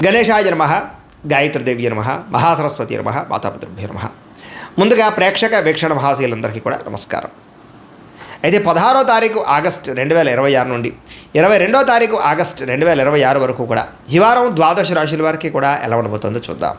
గణేశాయ నమః, గాయత్రీదేవి నమః, మహాసరస్వతి నమః, మాతాపితృభ్యో నమః. ముందుగా ప్రేక్షక వీక్షణ మహాశీలందరికీ కూడా నమస్కారం. అయితే 16వ తారీఖు ఆగస్టు 2026 నుండి 22వ తారీఖు ఆగస్టు 2026 వరకు కూడా ఈ వారం ద్వాదశ రాశుల వారికి కూడా ఎలా ఉండబోతుందో చూద్దాం.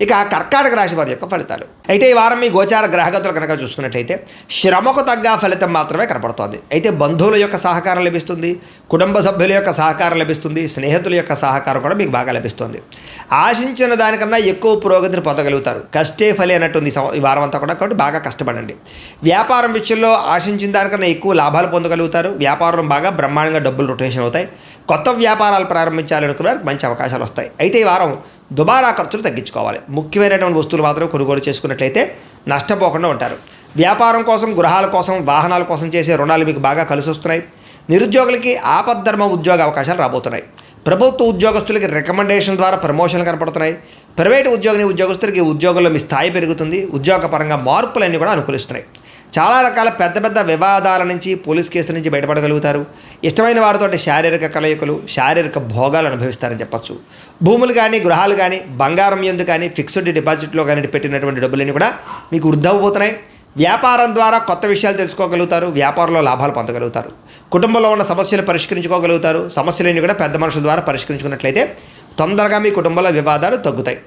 ఇక కర్కాటక రాశి వారి యొక్క ఫలితాలు. అయితే ఈ వారం మీ గోచార గ్రహగతులు కనుక చూసుకున్నట్లయితే శ్రమకు తగ్గ ఫలితం మాత్రమే కనపడుతోంది. అయితే బంధువుల యొక్క సహకారం లభిస్తుంది, కుటుంబ సభ్యుల యొక్క సహకారం లభిస్తుంది, స్నేహితుల యొక్క సహకారం కూడా మీకు బాగా లభిస్తుంది. ఆశించిన దానికన్నా ఎక్కువ పురోగతిని పొందగలుగుతారు. కష్టే ఫలి అన్నట్టుంది ఈ వారం అంతా కూడా, కాబట్టి బాగా కష్టపడండి. వ్యాపారం విషయంలో ఆశించిన దానికన్నా ఎక్కువ లాభాలు పొందగలుగుతారు. వ్యాపారం బాగా బ్రహ్మాండంగా డబ్బులు రొటేషన్ అవుతాయి. కొత్త వ్యాపారాలు ప్రారంభించాలనుకున్న మంచి అవకాశాలు వస్తాయి. అయితే ఈ వారం దుబారా ఖర్చులు తగ్గించుకోవాలి. ముఖ్యమైనటువంటి వస్తువులు మాత్రం కొనుగోలు చేసుకున్నట్లయితే నష్టపోకుండా ఉంటారు. వ్యాపారం కోసం, గృహాల కోసం, వాహనాల కోసం చేసే రుణాలు మీకు బాగా కలిసి వస్తున్నాయి. నిరుద్యోగులకి ఆపద్ధర్మ ఉద్యోగ అవకాశాలు రాబోతున్నాయి. ప్రభుత్వ ఉద్యోగస్తులకి రికమెండేషన్ ద్వారా ప్రమోషన్లు కనపడుతున్నాయి. ప్రైవేటు ఉద్యోగస్తులకి ఉద్యోగంలో మీ స్థాయి పెరుగుతుంది. ఉద్యోగపరంగా మార్పులన్నీ కూడా అనుకూలిస్తున్నాయి. చాలా రకాల పెద్ద పెద్ద వివాదాల నుంచి, పోలీస్ కేసుల నుంచి బయటపడగలుగుతారు. ఇష్టమైన వారితో శారీరక కలయికలు, శారీరక భోగాలు అనుభవిస్తారని చెప్పచ్చు. భూములు కానీ, గృహాలు కానీ, బంగారం ఎందు కానీ, ఫిక్స్డ్ డిపాజిట్లో కానీ పెట్టినటువంటి డబ్బులన్నీ కూడా మీకు వృద్ధి. వ్యాపారం ద్వారా కొత్త విషయాలు తెలుసుకోగలుగుతారు. వ్యాపారంలో లాభాలు పొందగలుగుతారు. కుటుంబంలో ఉన్న సమస్యలు పరిష్కరించుకోగలుగుతారు. సమస్యలన్నీ కూడా పెద్ద మనుషుల ద్వారా పరిష్కరించుకున్నట్లయితే తొందరగా మీ కుటుంబంలో వివాదాలు తగ్గుతాయి.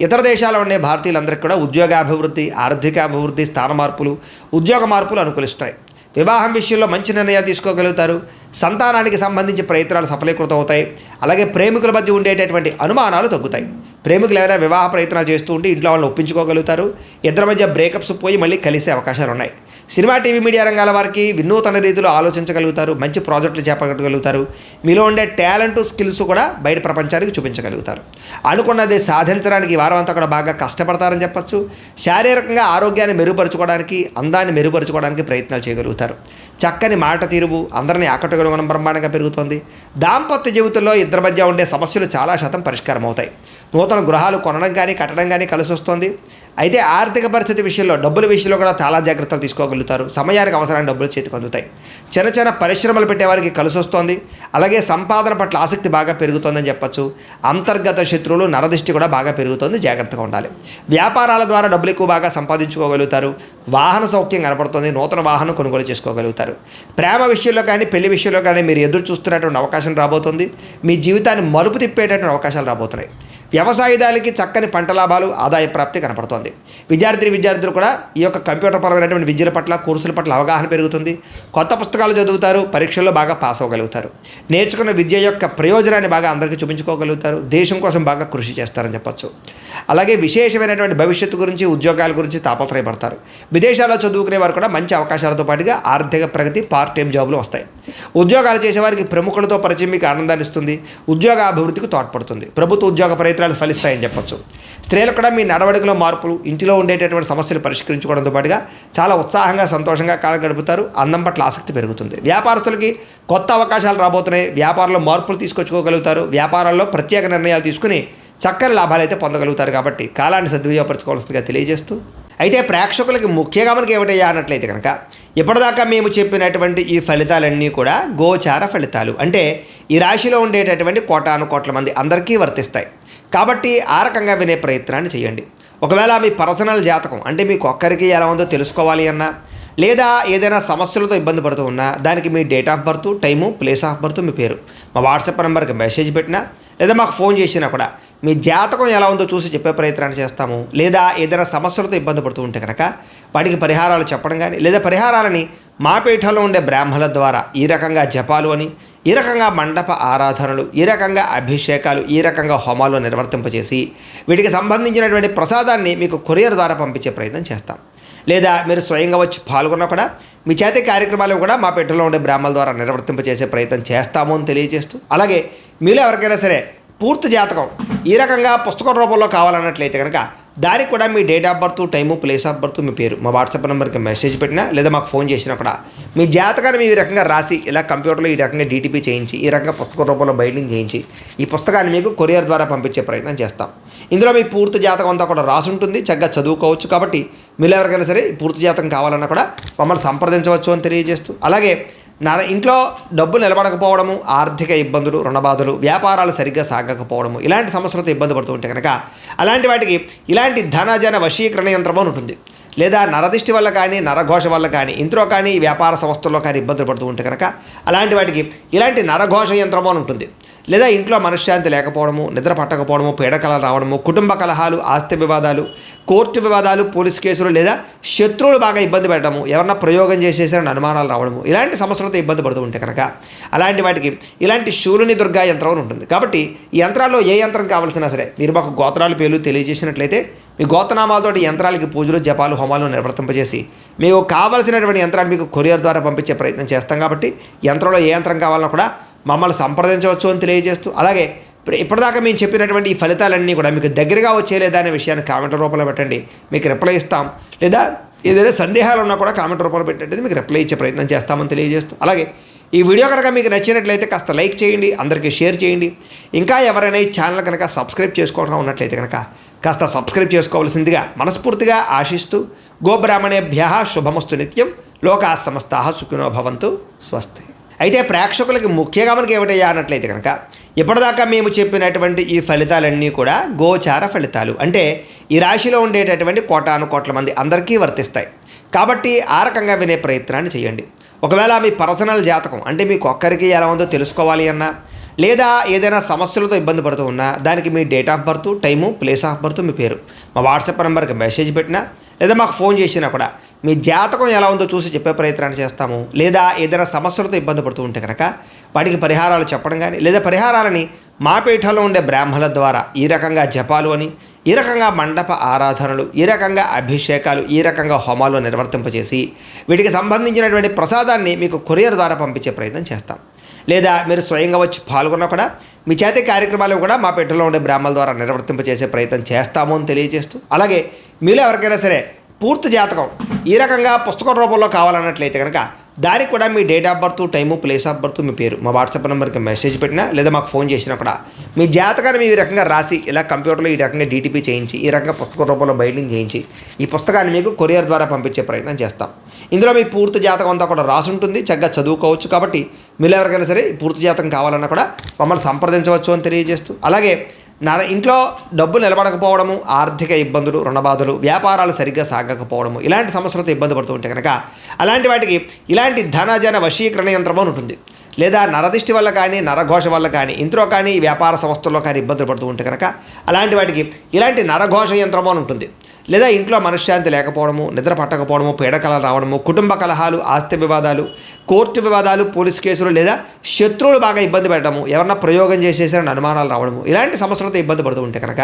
ఇతర దేశాల్లో ఉండే భారతీయులందరికీ కూడా ఉద్యోగాభివృద్ధి, ఆర్థికాభివృద్ధి, స్థాన మార్పులు, ఉద్యోగ మార్పులు అనుకూలిస్తాయి. వివాహం విషయంలో మంచి నిర్ణయాలు తీసుకోగలుగుతారు. సంతానానికి సంబంధించి ప్రయత్నాలు సఫలీకృతం అవుతాయి. అలాగే ప్రేమికుల మధ్య ఉండేటటువంటి అనుమానాలు తగ్గుతాయి. ప్రేమికులు ఏదైనా వివాహ ప్రయత్నాలు చేస్తూ ఉంటే ఇంట్లో వాళ్ళని ఒప్పించుకోగలుగుతారు. ఇద్దరి మధ్య బ్రేకప్స్ పోయి మళ్ళీ కలిసే అవకాశాలు ఉన్నాయి. సినిమా, టీవీ, మీడియా రంగాల వారికి వినూతన రీతిలో ఆలోచించగలుగుతారు. మంచి ప్రాజెక్టులు చేపట్టగలుగుతారు. మీలో ఉండే టాలెంట్, స్కిల్స్ కూడా బయట ప్రపంచానికి చూపించగలుగుతారు. అనుకున్నది సాధించడానికి ఈ వారం అంతా కూడా బాగా కష్టపడతారని చెప్పచ్చు. శారీరకంగా ఆరోగ్యాన్ని మెరుగుపరచుకోవడానికి, అందాన్ని మెరుగుపరచుకోవడానికి ప్రయత్నాలు చేయగలుగుతారు. చక్కని మాట తీరువు అందరినీ ఆకట్టుకోవడం బ్రహ్మాండంగా పెరుగుతుంది. దాంపత్య జీవితంలో ఇద్దరి మధ్య ఉండే సమస్యలు చాలా శాతం పరిష్కారం అవుతాయి. నూతన గృహాలు కొనడం కానీ, కట్టడం కానీ కలిసి వస్తుంది. అయితే ఆర్థిక పరిస్థితి విషయంలో, డబ్బుల విషయంలో కూడా చాలా జాగ్రత్తలు తీసుకోగలుగుతారు. సమయానికి అవసరమైన డబ్బులు చేతికి అందుతాయి. చిన్న చిన్న పరిశ్రమలు పెట్టేవారికి కలిసి వస్తుంది. అలాగే సంపాదన పట్ల ఆసక్తి బాగా పెరుగుతుందని చెప్పచ్చు. అంతర్గత శత్రువులు, నరదిష్టి కూడా బాగా పెరుగుతుంది. జాగ్రత్తగా ఉండాలి. వ్యాపారాల ద్వారా డబ్బులు ఎక్కువ బాగా సంపాదించుకోగలుగుతారు. వాహన సౌఖ్యం కనపడుతుంది. నూతన వాహనం కొనుగోలు చేసుకోగలుగుతారు. ప్రేమ విషయంలో కానీ, పెళ్లి విషయంలో కానీ మీరు ఎదురు చూస్తున్నటువంటి అవకాశం రాబోతుంది. మీ జీవితాన్ని మలుపు తిప్పేటటువంటి అవకాశాలు రాబోతున్నాయి. వ్యవసాయదారులకి చక్కని పంట లాభాలు, ఆదాయ ప్రాప్తి కనపడుతోంది. విద్యార్థులు కూడా ఈ యొక్క కంప్యూటర్ పరమైనటువంటి విద్యల పట్ల, కోర్సుల పట్ల అవగాహన పెరుగుతుంది. కొత్త పుస్తకాలు చదువుతారు. పరీక్షల్లో బాగా పాస్ అవ్వగలుగుతారు. నేర్చుకున్న విద్య యొక్క ప్రయోజనాన్ని బాగా అందరికీ చూపించుకోగలుగుతారు. దేశం కోసం బాగా కృషి చేస్తారని చెప్పచ్చు. అలాగే విశేషమైనటువంటి భవిష్యత్తు గురించి, ఉద్యోగాల గురించి తాపత్రయపడతారు. విదేశాల్లో చదువుకునే వారు కూడా మంచి అవకాశాలతో పాటుగా ఆర్థిక ప్రగతి, పార్ట్ టైం జాబులు వస్తాయి. ఉద్యోగాలు చేసేవారికి ప్రముఖులతో పరిచయం మీకు ఆనందాన్ని ఇస్తుంది. ఉద్యోగ అభివృద్ధికి తోడ్పడుతుంది. ప్రభుత్వ ఉద్యోగ ప్రయత్నాలు ఫలిస్తాయని చెప్పచ్చు. స్త్రీలకు కూడా మీ నడవడికలో మార్పులు, ఇంటిలో ఉండేటటువంటి సమస్యలు పరిష్కరించుకోవడంతో పాటుగా చాలా ఉత్సాహంగా, సంతోషంగా కాలం గడుపుతారు. అందం పట్ల ఆసక్తి పెరుగుతుంది. వ్యాపారస్తులకి కొత్త అవకాశాలు రాబోతున్నాయి. వ్యాపారంలో మార్పులు తీసుకొచ్చుకోగలుగుతారు. వ్యాపారాల్లో ప్రత్యేక నిర్ణయాలు తీసుకుని చక్కని లాభాలు అయితే పొందగలుగుతారు. కాబట్టి కాలాన్ని సద్వినియోగపరచుకోవాల్సిందిగా తెలియజేస్తూ, అయితే ప్రేక్షకులకి ముఖ్యంగా మనకి ఏమిటయ్యా అన్నట్లయితే కనుక, ఇప్పటిదాకా మేము చెప్పినటువంటి ఈ ఫలితాలన్నీ కూడా గోచార ఫలితాలు. అంటే ఈ రాశిలో ఉండేటటువంటి కోటాను కోట్ల మంది అందరికీ వర్తిస్తాయి. కాబట్టి ఆ రకంగా వినే ప్రయత్నాన్ని చేయండి. ఒకవేళ మీ పర్సనల్ జాతకం అంటే మీకు ఒక్కరికి ఎలా ఉందో తెలుసుకోవాలి అన్నా, లేదా ఏదైనా సమస్యలతో ఇబ్బంది పడుతూ ఉన్నా, దానికి మీ date of birth, time, place of birth, మీ పేరు మా వాట్సాప్ నెంబర్కి మెసేజ్ పెట్టినా, లేదా మాకు ఫోన్ చేసినా కూడా మీ జాతకం ఎలా ఉందో చూసి చెప్పే ప్రయత్నాన్ని చేస్తాము. లేదా ఏదైనా సమస్యలతో ఇబ్బంది పడుతూ ఉంటే కనుక వాటికి పరిహారాలు చెప్పడం కానీ, లేదా పరిహారాలని మా పీఠంలో ఉండే బ్రాహ్మణుల ద్వారా ఈ రకంగా జపాలు అని, ఈ రకంగా మండప ఆరాధనలు, ఈ రకంగా అభిషేకాలు, ఈ రకంగా హోమాలు నిర్వర్తింపజేసి వీటికి సంబంధించినటువంటి ప్రసాదాన్ని మీకు కొరియర్ ద్వారా పంపించే ప్రయత్నం చేస్తాం. లేదా మీరు స్వయంగా వచ్చి పాల్గొన్నా కూడా మీ చేతి కార్యక్రమాలు కూడా మా పీఠంలో ఉండే బ్రాహ్మణుల ద్వారా నిర్వర్తింపజేసే ప్రయత్నం చేస్తాము అని తెలియజేస్తూ, అలాగే మీలో ఎవరికైనా సరే పూర్తి జాతకం ఈ రకంగా పుస్తకం రూపంలో కావాలన్నట్లయితే కనుక దానికి కూడా మీ date of birth, time, place of birth, మీ పేరు మా వాట్సాప్ నెంబర్కి మెసేజ్ పెట్టినా, లేదా మాకు ఫోన్ చేసినా కూడా మీ జాతకాన్ని మీ ఈ రకంగా రాసి, ఇలా కంప్యూటర్లో ఈ రకంగా డీటీపీ చేయించి, ఈ రకంగా పుస్తక రూపంలో బైండింగ్ చేయించి ఈ పుస్తకాన్ని మీకు కొరియర్ ద్వారా పంపించే ప్రయత్నం చేస్తాం. ఇందులో మీ పూర్తి జాతకం అంతా కూడా రాసి ఉంటుంది. చక్కగా చదువుకోవచ్చు. కాబట్టి మీరు ఎవరికైనా సరే పూర్తి జాతకం కావాలన్నా కూడా మమ్మల్ని సంప్రదించవచ్చు అని తెలియజేస్తూ, అలాగే ఇంట్లో డబ్బు నిలబడకపోవడము, ఆర్థిక ఇబ్బందులు, రుణబాధలు, వ్యాపారాలు సరిగ్గా సాగకపోవడము, ఇలాంటి సమస్యలతో ఇబ్బంది పడుతూ ఉంటే కనుక అలాంటి వాటికి ఇలాంటి ధనజన వశీకరణ యంత్రం అని ఉంటుంది. లేదా నరదిష్టి వల్ల కానీ, నరఘోష వల్ల కానీ, ఇంట్లో కానీ, వ్యాపార సంస్థల్లో కానీ ఇబ్బందులు పడుతూ ఉంటే కనుక అలాంటి వాటికి ఇలాంటి నరఘోష యంత్రం అని ఉంటుంది. లేదా ఇంట్లో మనశ్శాంతి లేకపోవడము, నిద్ర పట్టకపోవడము, పీడకలలు రావడము, కుటుంబ కలహాలు, ఆస్తి వివాదాలు, కోర్టు వివాదాలు, పోలీసు కేసులు, లేదా శత్రువులు బాగా ఇబ్బంది పెట్టడము, ఎవరన్నా ప్రయోగం చేసేసారని అనుమానాలు రావడము, ఇలాంటి సమస్యలతో ఇబ్బంది పడుతూ ఉంటే కనుక అలాంటి వాటికి ఇలాంటి శూలుని దుర్గా యంత్రం అని ఉంటుంది. కాబట్టి ఈ యంత్రాల్లో ఏ యంత్రం కావాల్సినా సరే మీరు మాకు గోత్రాలు పేర్లు తెలియజేసినట్లయితే మీ గోత్రనామాలతో యంత్రాలకి పూజలు, జపాలు, హోమాలు నిర్వర్తింపజేసి మీకు కావలసినటువంటి యంత్రాన్ని మీకు కొరియర్ ద్వారా పంపించే ప్రయత్నం చేస్తాం. కాబట్టి యంత్రంలో ఏ యంత్రం కావాలన్నా కూడా మమ్మల్ని సంప్రదించవచ్చు అని తెలియజేస్తూ, అలాగే ఇప్పటిదాకా మేము చెప్పినటువంటి ఈ ఫలితాలన్నీ కూడా మీకు దగ్గరగా వచ్చేలేదా అనే విషయాన్ని కామెంట్ రూపంలో పెట్టండి, మీకు రిప్లై ఇస్తాం. లేదా ఏదైనా సందేహాలు ఉన్నా కూడా కామెంట్ రూపంలో పెట్టండి, మీకు రిప్లై ఇచ్చే ప్రయత్నం చేస్తామని తెలియజేస్తూ, అలాగే ఈ వీడియో కనుక మీకు నచ్చినట్లయితే కాస్త లైక్ చేయండి, అందరికీ షేర్ చేయండి. ఇంకా ఎవరైనా ఈ ఛానల్ కనుక సబ్స్క్రైబ్ చేసుకోవడం ఉన్నట్లయితే కనుక కాస్త సబ్స్క్రైబ్ చేసుకోవాల్సిందిగా మనస్ఫూర్తిగా ఆశిస్తూ, గోబ్రాహ్మణేభ్యః శుభమస్తు నిత్యం, లోకాః సమస్తాః సుఖినో భవంతు, స్వస్తి. అయితే ప్రేక్షకులకి ముఖ్యంగా మనకి ఏమిటయ్యా అన్నట్లయితే కనుక ఇప్పటిదాకా మేము చెప్పినటువంటి ఈ ఫలితాలన్నీ కూడా గోచార ఫలితాలు, అంటే ఈ రాశిలో ఉండేటటువంటి కోటాను కోట్ల మంది అందరికీ వర్తిస్తాయి. కాబట్టి ఆ రకంగా వినే ప్రయత్నాన్ని చేయండి. ఒకవేళ మీ పర్సనల్ జాతకం అంటే మీకు ఒక్కరికి ఎలా ఉందో తెలుసుకోవాలి అన్నా, లేదా ఏదైనా సమస్యలతో ఇబ్బంది పడుతూ ఉన్నా దానికి మీ date of birth, time, place of birth, మీ పేరు మా వాట్సాప్ నెంబర్కి మెసేజ్ పెట్టినా, లేదా మాకు ఫోన్ చేసినా కూడా మీ జాతకం ఎలా ఉందో చూసి చెప్పే ప్రయత్నాన్ని చేస్తాము. లేదా ఏదైనా సమస్యలతో ఇబ్బంది పడుతూ ఉంటే కనుక వాటికి పరిహారాలు చెప్పడం కానీ, లేదా పరిహారాలని మా పీఠంలో ఉండే బ్రాహ్మణుల ద్వారా ఈ రకంగా జపాలు అని, ఈ రకంగా మండప ఆరాధనలు, ఈ రకంగా అభిషేకాలు, ఈ రకంగా హోమాలు నిర్వర్తింపజేసి వీటికి సంబంధించినటువంటి ప్రసాదాన్ని మీకు కొరియర్ ద్వారా పంపించే ప్రయత్నం చేస్తాం. లేదా మీరు స్వయంగా వచ్చి పాల్గొన్నా కూడా మీ చేతి కార్యక్రమాలు కూడా మా పీఠంలో ఉండే బ్రాహ్మణుల ద్వారా నిర్వర్తింపజేసే ప్రయత్నం చేస్తాము అని తెలియజేస్తూ, అలాగే మీలో ఎవరికైనా సరే పూర్తి జాతకం ఈ రకంగా పుస్తకం రూపంలో కావాలన్నట్లయితే కనుక దానికి కూడా మీ date of birth, time, place of birth, మీ పేరు మా వాట్సాప్ నెంబర్కి మెసేజ్ పెట్టినా, లేదా మాకు ఫోన్ చేసినా కూడా మీ జాతకాన్ని మీ రకంగా రాసి ఇలా కంప్యూటర్లో ఈ రకంగా డీటీపీ చేయించి, ఈ రకంగా పుస్తకం రూపంలో బైండింగ్ చేయించి ఈ పుస్తకాన్ని మీకు కొరియర్ ద్వారా పంపించే ప్రయత్నం చేస్తాం. ఇందులో మీ పూర్తి జాతకం అంతా కూడా రాసి ఉంటుంది, చక్కగా చదువుకోవచ్చు. కాబట్టి మీరు ఎవరికైనా సరే పూర్తి జాతకం కావాలన్నా కూడా మమ్మల్ని సంప్రదించవచ్చు అని తెలియజేస్తూ, అలాగే ఇంట్లో డబ్బు నిలబడకపోవడము, ఆర్థిక ఇబ్బందులు, రుణబాధలు, వ్యాపారాలు సరిగ్గా సాగకపోవడము, ఇలాంటి సమస్యలతో ఇబ్బంది పడుతూ ఉంటే కనుక అలాంటి వాటికి ఇలాంటి ధనజన వశీకరణ యంత్రం అని ఉంటుంది. లేదా నరదిష్టి వల్ల కానీ, నరఘోష వల్ల కానీ, ఇంట్లో కానీ, వ్యాపార సంస్థల్లో కానీ ఇబ్బందులు పడుతూ ఉంటే కనుక అలాంటి వాటికి ఇలాంటి నరఘోష యంత్రం అని ఉంటుంది. లేదా ఇంట్లో మనశ్శాంతి లేకపోవడము, నిద్ర పట్టకపోవడము, పీడకలలు రావడము, కుటుంబ కలహాలు, ఆస్తి వివాదాలు, కోర్టు వివాదాలు, పోలీసు కేసులు, లేదా శత్రువులు బాగా ఇబ్బంది పెట్టడము, ఎవరన్నా ప్రయోగం చేసేసారని అనుమానాలు రావడము, ఇలాంటి సమస్యలతో ఇబ్బంది పడుతూ ఉంటే కనుక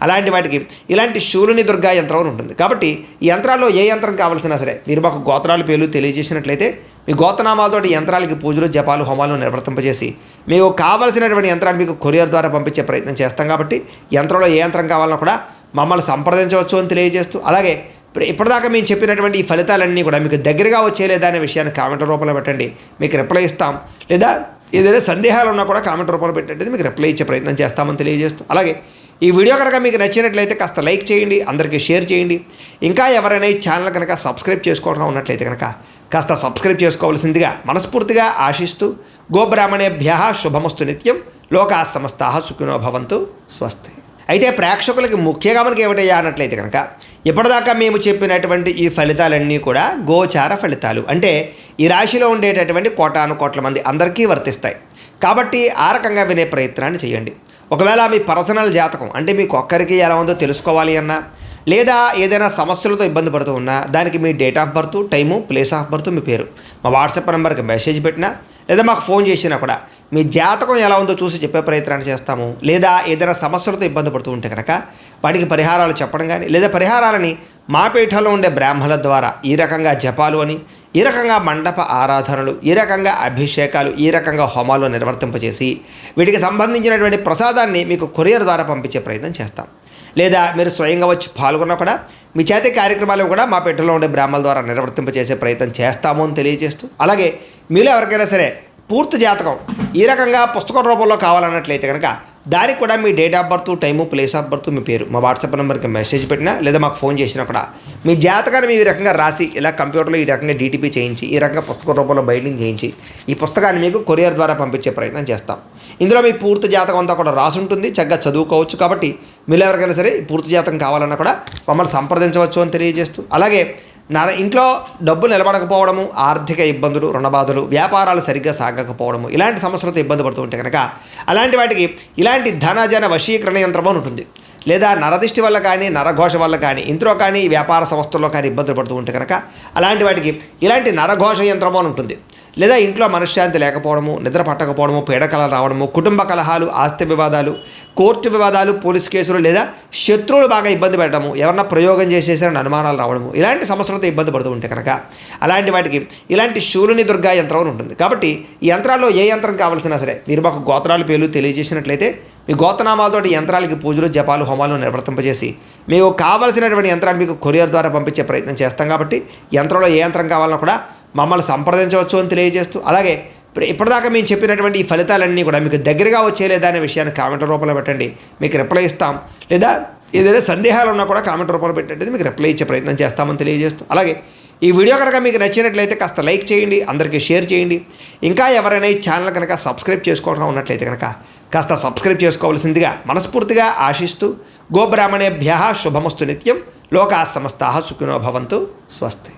అలాంటి వాటికి ఇలాంటి శూలుని దుర్గా యంత్రం అని ఉంటుంది. కాబట్టి ఈ యంత్రాల్లో ఏ యంత్రం కావాల్సినా సరే మీరు మాకు గోత్రాలు పేర్లు తెలియజేసినట్లయితే మీ గోత్రనామాలతో యంత్రాలకి పూజలు, జపాలు, హోమాలు నిర్వర్తింపజేసి మీకు కావలసినటువంటి యంత్రాన్ని మీకు కొరియర్ ద్వారా పంపించే ప్రయత్నం చేస్తాం. కాబట్టి యంత్రంలో ఏ యంత్రం కావాలన్నా కూడా మమ్మల్ని సంప్రదించవచ్చు అని తెలియజేస్తూ, అలాగే ఇప్పటిదాకా మేము చెప్పినటువంటి ఈ ఫలితాలన్నీ కూడా మీకు దగ్గరగా వచ్చేలేదా అనే విషయాన్ని కామెంట్ రూపంలో పెట్టండి, మీకు రిప్లై ఇస్తాం. లేదా ఏదైనా సందేహాలు ఉన్నా కూడా కామెంట్ రూపంలో పెట్టండి, మీకు రిప్లై ఇచ్చే ప్రయత్నం చేస్తామని తెలియజేస్తూ, అలాగే ఈ వీడియో కనుక మీకు నచ్చినట్లయితే కాస్త లైక్ చేయండి, అందరికీ షేర్ చేయండి. ఇంకా ఎవరైనా ఈ ఛానల్ కనుక సబ్స్క్రైబ్ చేసుకోవడం ఉన్నట్లయితే కనుక కాస్త సబ్స్క్రైబ్ చేసుకోవాల్సిందిగా మనస్ఫూర్తిగా ఆశిస్తూ, గోబ్రాహ్మణేభ్యః శుభమస్తు నిత్యం, లోకాః సమస్తాః సుఖినో భవంతు, స్వస్తి. అయితే ప్రేక్షకులకి ముఖ్యంగా మనకి ఏమిటయ్యా అన్నట్లయితే కనుక ఇప్పటిదాకా మేము చెప్పినటువంటి ఈ ఫలితాలన్నీ కూడా గోచార ఫలితాలు, అంటే ఈ రాశిలో ఉండేటటువంటి కోటాను కోట్ల మంది అందరికీ వర్తిస్తాయి. కాబట్టి ఆ రకంగా వినే ప్రయత్నాన్ని చేయండి. ఒకవేళ మీ పర్సనల్ జాతకం అంటే మీకు ఒక్కరికి ఎలా ఉందో తెలుసుకోవాలి అన్నా, లేదా ఏదైనా సమస్యలతో ఇబ్బంది పడుతూ ఉన్నా దానికి మీ date of birth, time, place of birth, మీ పేరు మా వాట్సాప్ నెంబర్కి మెసేజ్ పెట్టినా, లేదా మాకు ఫోన్ చేసినా కూడా మీ జాతకం ఎలా ఉందో చూసి చెప్పే ప్రయత్నాన్ని చేస్తాము. లేదా ఏదైనా సమస్యలతో ఇబ్బంది పడుతూ ఉంటే కనుక వాటికి పరిహారాలు చెప్పడం కానీ, లేదా పరిహారాలని మా పీఠంలో ఉండే బ్రాహ్మణుల ద్వారా ఈ రకంగా జపాలు అని, ఈ రకంగా మండప ఆరాధనలు, ఈ రకంగా అభిషేకాలు, ఈ రకంగా హోమాలు నిర్వర్తింపజేసి వీటికి సంబంధించినటువంటి ప్రసాదాన్ని మీకు కొరియర్ ద్వారా పంపించే ప్రయత్నం చేస్తాం. లేదా మీరు స్వయంగా వచ్చి పాల్గొన్నా కూడా మీ చేతి కార్యక్రమాలు కూడా మా పీఠంలో ఉండే బ్రాహ్మణుల ద్వారా నిర్వర్తింపజేసే ప్రయత్నం చేస్తాము అని తెలియజేస్తూ, అలాగే మీలో ఎవరికైనా సరే పూర్తి జాతకం ఈ రకంగా పుస్తకం రూపంలో కావాలన్నట్లయితే కనుక దానికి కూడా మీ date of birth, time, place of birth, మీ పేరు మా వాట్సాప్ నెంబర్కి మెసేజ్ పెట్టినా లేదా మాకు ఫోన్ చేసినా కూడా మీ జాతకాన్ని మీ రకంగా రాసి ఇలా కంప్యూటర్లో ఈ రకంగా DTP చేయించి ఈ రకంగా పుస్తక రూపంలో బైండింగ్ చేయించి ఈ పుస్తకాన్ని మీకు కొరియర్ ద్వారా పంపించే ప్రయత్నం చేస్తాం. ఇందులో మీ పూర్తి జాతకం అంతా కూడా రాసి ఉంటుంది, చక్కగా చదువుకోవచ్చు. కాబట్టి మీరు ఎవరికైనా సరే పూర్తి జాతకం కావాలన్నా కూడా మమ్మల్ని సంప్రదించవచ్చు అని తెలియజేస్తూ, అలాగే ఇంట్లో డబ్బు నిలబడకపోవడము, ఆర్థిక ఇబ్బందులు, రుణబాధలు, వ్యాపారాలు సరిగ్గా సాగకపోవడము, ఇలాంటి సమస్యలతో ఇబ్బంది పడుతూ ఉంటే కనుక అలాంటి వాటికి ఇలాంటి ధనజన వశీకరణ యంత్రం అని ఉంటుంది. లేదా నరదిష్టి వల్ల కానీ, నరఘోష వల్ల కానీ, ఇంట్లో కానీ, వ్యాపార సంస్థల్లో కానీ ఇబ్బందులు పడుతూ ఉంటే కనుక అలాంటి వాటికి ఇలాంటి నరఘోష యంత్రం అని ఉంటుంది. లేదా ఇంట్లో మనశ్శాంతి లేకపోవడము, నిద్ర పట్టకపోవడము, పీడకలలు రావడము, కుటుంబ కలహాలు, ఆస్తి వివాదాలు, కోర్టు వివాదాలు, పోలీసు కేసులు, లేదా శత్రువులు బాగా ఇబ్బంది పెట్టడము, ఎవరన్నా ప్రయోగం చేసేసారని అనుమానాలు రావడము, ఇలాంటి సమస్యలతో ఇబ్బంది పడుతూ ఉంటే కనుక అలాంటి వాటికి ఇలాంటి శూలుని దుర్గా యంత్రం అని ఉంటుంది. కాబట్టి ఈ యంత్రాల్లో ఏ యంత్రం కావాల్సినా సరే మీరు మాకు గోత్రాలు పేర్లు తెలియజేసినట్లయితే మీ గోత్రనామాలతోటి యంత్రాలకి పూజలు, జపాలు, హోమాలు నిర్వర్తింపజేసి మీకు కావలసినటువంటి యంత్రాన్ని మీకు కొరియర్ ద్వారా పంపించే ప్రయత్నం చేస్తాం. కాబట్టి యంత్రంలో ఏ యంత్రం కావాలన్నా కూడా మమ్మల్ని సంప్రదించవచ్చు అని తెలియజేస్తూ, అలాగే ఇప్పటిదాకా మేము చెప్పినటువంటి ఈ ఫలితాలన్నీ కూడా మీకు దగ్గరగా వచ్చేలేదా అనే విషయాన్ని కామెంట్ రూపంలో పెట్టండి, మీకు రిప్లై ఇస్తాం. లేదా ఏదైనా సందేహాలు ఉన్నా కూడా కామెంట్ రూపంలో పెట్టండి, మీకు రిప్లై ఇచ్చే ప్రయత్నం చేస్తామని తెలియజేస్తూ, అలాగే ఈ వీడియో కనుక మీకు నచ్చినట్లయితే కాస్త లైక్ చేయండి, అందరికీ షేర్ చేయండి. ఇంకా ఎవరైనా ఈ ఛానల్ కనుక సబ్స్క్రైబ్ చేసుకోవడం ఉన్నట్లయితే కనుక కాస్త సబ్స్క్రైబ్ చేసుకోవాల్సిందిగా మనస్ఫూర్తిగా ఆశిస్తూ, గోబ్రాహ్మణేభ్యః శుభమస్తు నిత్యం, లోకాः సమస్తాः సుఖినో భవంతు, స్వస్తి.